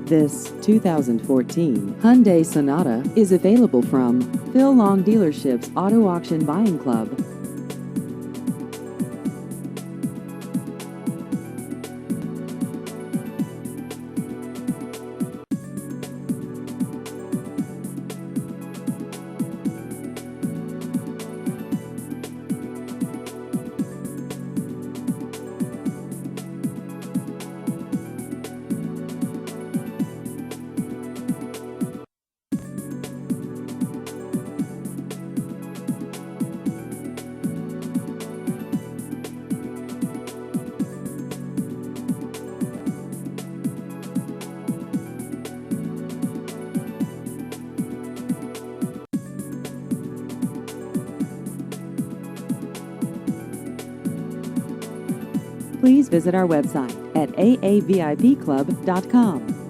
This 2014 Hyundai Sonata is available from Phil Long Dealership's Auto Auction Buying Club. Please visit our website at aavipclub.com.